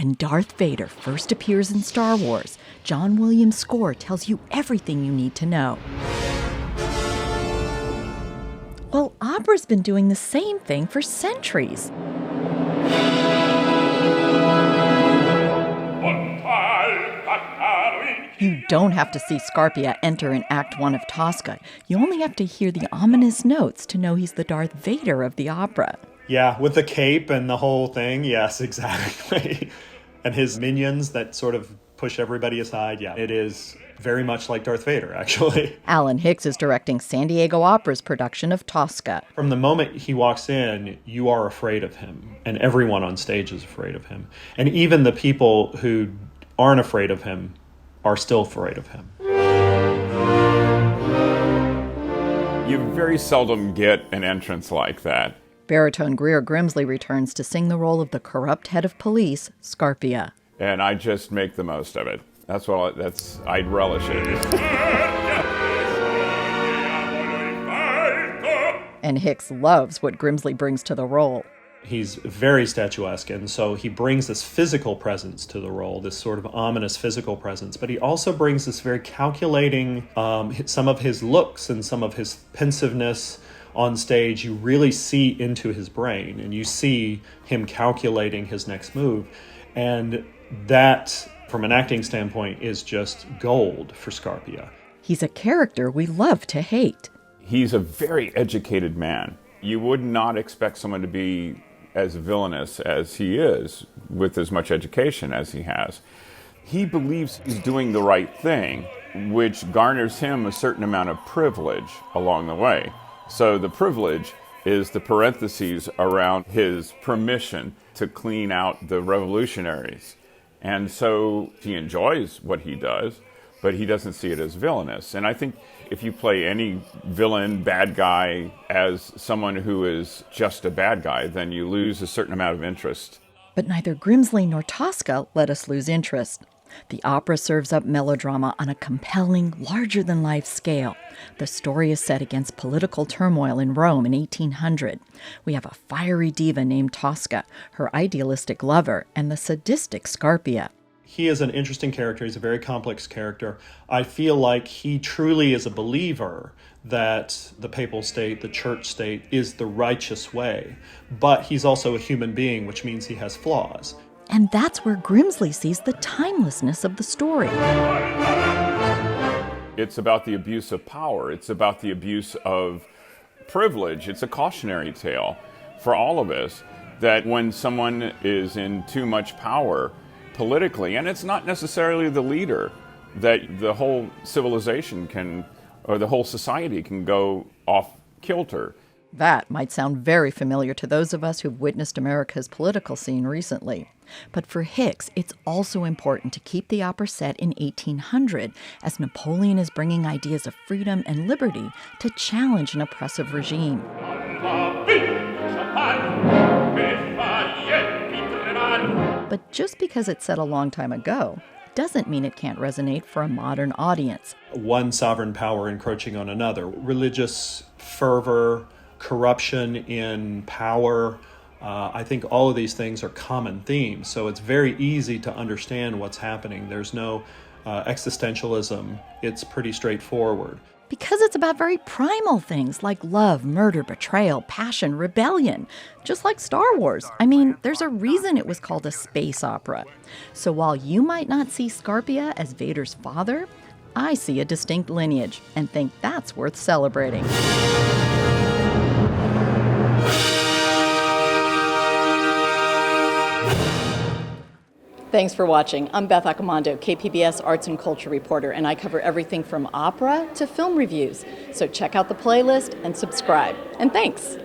When Darth Vader first appears in Star Wars, John Williams' score tells you everything you need to know. Well, opera's been doing the same thing for centuries. You don't have to see Scarpia enter in Act 1 of Tosca. You only have to hear the ominous notes to know he's the Darth Vader of the opera. Yeah, with the cape and the whole thing, yes, exactly. And his minions that sort of push everybody aside, yeah, it is very much like Darth Vader, actually. Alan Hicks is directing San Diego Opera's production of Tosca. From the moment he walks in, you are afraid of him, and everyone on stage is afraid of him. And even the people who aren't afraid of him are still afraid of him. You very seldom get an entrance like that. Baritone Greer Grimsley returns to sing the role of the corrupt head of police, Scarpia. And I just make the most of it. I'd relish it. And Hicks loves what Grimsley brings to the role. He's very statuesque, and so he brings this physical presence to the role, this sort of ominous physical presence. But he also brings this very calculating, some of his looks and some of his pensiveness on stage. You really see into his brain, and you see him calculating his next move. And that, from an acting standpoint, is just gold for Scarpia. He's a character we love to hate. He's a very educated man. You would not expect someone to be as villainous as he is with as much education as he has. He believes he's doing the right thing, which garners him a certain amount of privilege along the way. So the privilege is the parentheses around his permission to clean out the revolutionaries. And so he enjoys what he does, but he doesn't see it as villainous. And I think if you play any villain, bad guy, as someone who is just a bad guy, then you lose a certain amount of interest. But neither Grimsley nor Tosca let us lose interest. The opera serves up melodrama on a compelling, larger-than-life scale. The story is set against political turmoil in Rome in 1800. We have a fiery diva named Tosca, her idealistic lover, and the sadistic Scarpia. He is an interesting character. He's a very complex character. I feel like he truly is a believer that the papal state, the church state, is the righteous way. But he's also a human being, which means he has flaws. And that's where Grimsley sees the timelessness of the story. It's about the abuse of power. It's about the abuse of privilege. It's a cautionary tale for all of us that when someone is in too much power politically, and it's not necessarily the leader, that the whole civilization can, or the whole society can go off kilter. That might sound very familiar to those of us who've witnessed America's political scene recently. But for Hicks, it's also important to keep the opera set in 1800, as Napoleon is bringing ideas of freedom and liberty to challenge an oppressive regime. But just because it's set a long time ago doesn't mean it can't resonate for a modern audience. One sovereign power encroaching on another. Religious fervor, corruption in power. I think all of these things are common themes, so it's very easy to understand what's happening. There's no existentialism. It's pretty straightforward. Because it's about very primal things like love, murder, betrayal, passion, rebellion. Just like Star Wars. I mean, there's a reason it was called a space opera. So while you might not see Scarpia as Vader's father, I see a distinct lineage and think that's worth celebrating. Thanks for watching. I'm Beth Accomando, KPBS Arts and Culture reporter, and I cover everything from opera to film reviews. So check out the playlist and subscribe. And thanks.